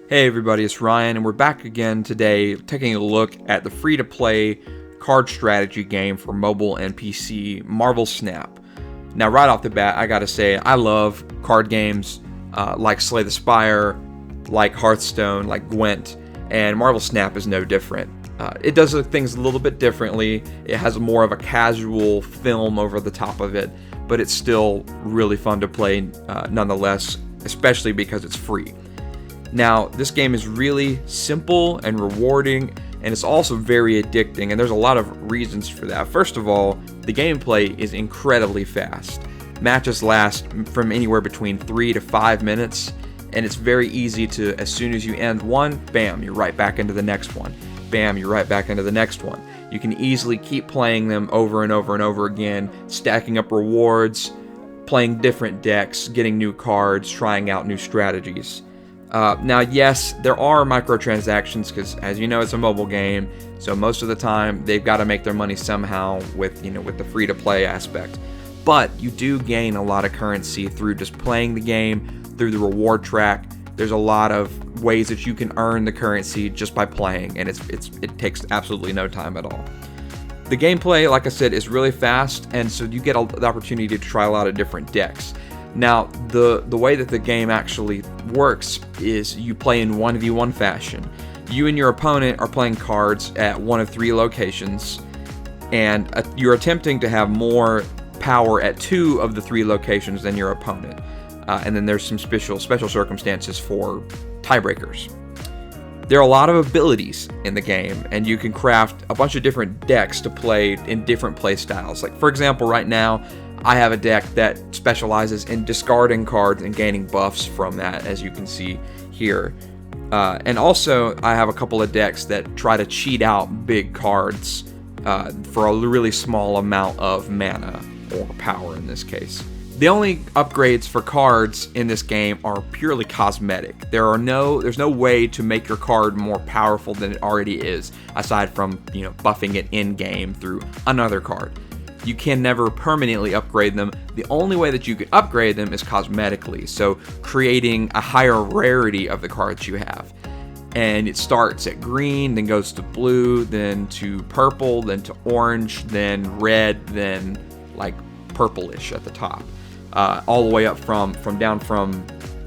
Hey everybody, it's Ryan, and we're back again today taking a look at the free-to-play card strategy game for mobile and PC, Marvel Snap. Now, right off the bat, I gotta say, I love card games like Slay the Spire, like Hearthstone, like Gwent, and Marvel Snap is no different. It does things a little bit differently. It has more of a casual film over the top of it, but it's still really fun to play nonetheless, especially because it's free. Now, this game is really simple and rewarding, and it's also very addicting, and there's a lot of reasons for that. First of all, the gameplay is incredibly fast. Matches last from anywhere between 3 to 5 minutes, and it's very easy to, as soon as you end one, bam, you're right back into the next one. Bam, you're right back into the next one. You can easily keep playing them over and over and over again, stacking up rewards, playing different decks, getting new cards, trying out new strategies. Now, yes, there are microtransactions because, as you know, it's a mobile game, so most of the time they've got to make their money somehow with the free-to-play aspect. But you do gain a lot of currency through just playing the game, through the reward track. There's a lot of ways that you can earn the currency just by playing, and it takes absolutely no time at all. The gameplay, like I said, is really fast, and so you get the opportunity to try a lot of different decks. Now, the way that the game actually works is you play in 1v1 fashion. You and your opponent are playing cards at one of 3 locations, and you're attempting to have more power at 2 of the 3 locations than your opponent. And then there's some special circumstances for tiebreakers. There are a lot of abilities in the game, and you can craft a bunch of different decks to play in different play styles. Like, for example, right now, I have a deck that specializes in discarding cards and gaining buffs from that, as you can see here. And also, I have a couple of decks that try to cheat out big cards for a really small amount of mana, or power in this case. The only upgrades for cards in this game are purely cosmetic. There's no way to make your card more powerful than it already is, aside from buffing it in-game through another card. You can never permanently upgrade them. The only way that you can upgrade them is cosmetically, so creating a higher rarity of the cards you have. And it starts at green, then goes to blue, then to purple, then to orange, then red, then like purplish at the top. All the way up from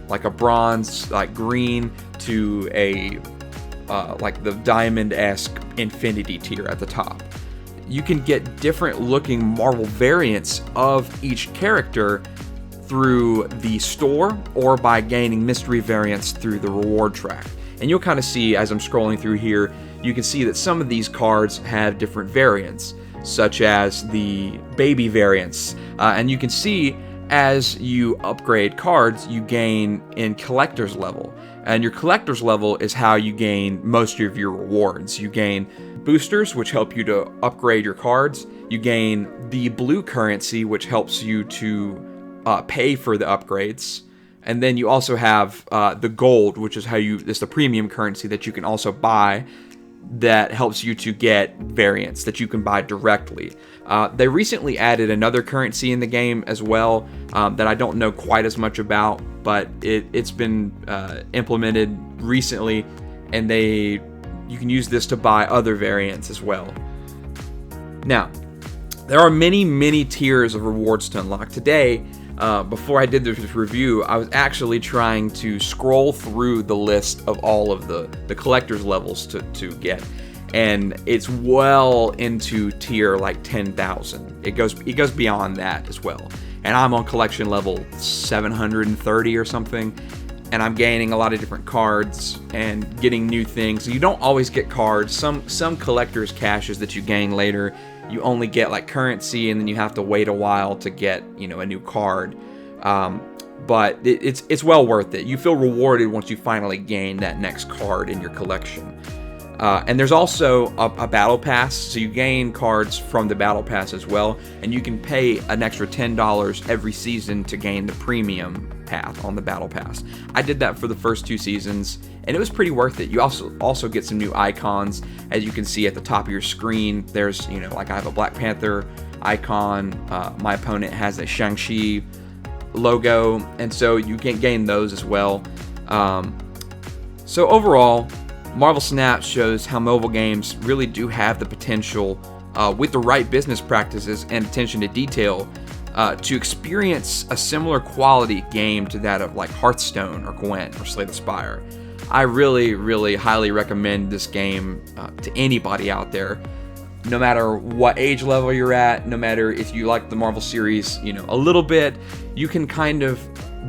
like a bronze, like green, to a like the diamond-esque infinity tier at the top. You can get different looking Marvel variants of each character through the store or by gaining mystery variants through the reward track. And you'll kind of see as I'm scrolling through here, you can see that some of these cards have different variants, such as the baby variants. And you can see as you upgrade cards, you gain in collector's level. And your collector's level is how you gain most of your rewards. You gain boosters, which help you to upgrade your cards. You gain the blue currency, which helps you to pay for the upgrades. And then you also have the gold, which is it's the premium currency that you can also buy, that helps you to get variants that you can buy directly. They recently added another currency in the game as well that I don't know quite as much about, but it's been implemented recently, and you can use this to buy other variants as well. Now, there are many tiers of rewards to unlock. Today, before I did this review, I was actually trying to scroll through the list of all of the collector's levels to get, and it's well into tier like 10,000. It goes beyond that as well, and I'm on collection level 730 or something, and I'm gaining a lot of different cards and getting new things. You don't always get cards. Some collector's caches that you gain later, you only get like currency, and then you have to wait a while to get a new card. But it's well worth it. You feel rewarded once you finally gain that next card in your collection. And there's also a battle pass, so you gain cards from the battle pass as well, and you can pay an extra $10 every season to gain the premium path on the battle pass. I did that for the first 2 seasons, and it was pretty worth it. You also get some new icons, as you can see at the top of your screen. There's like I have a Black Panther icon. My opponent has a Shang-Chi logo, and so you can gain those as well. So overall, Marvel Snap shows how mobile games really do have the potential, with the right business practices and attention to detail, to experience a similar quality game to that of like Hearthstone or Gwent or Slay the Spire. I really, really highly recommend this game to anybody out there, no matter what age level you're at, no matter if you like the Marvel series, a little bit. You can kind of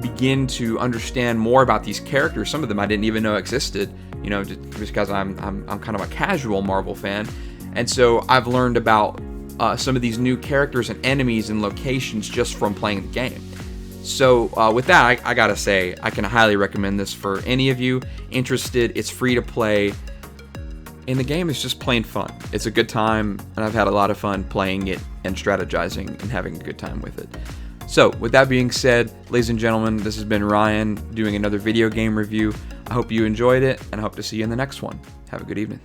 begin to understand more about these characters. Some of them I didn't even know existed, just because I'm kind of a casual Marvel fan. And so I've learned about some of these new characters and enemies and locations just from playing the game. So with that, I gotta say, I can highly recommend this for any of you interested. It's free to play, and the game is just plain fun. It's a good time, and I've had a lot of fun playing it and strategizing and having a good time with it. So with that being said, ladies and gentlemen, this has been Ryan doing another video game review. I hope you enjoyed it, and I hope to see you in the next one. Have a good evening.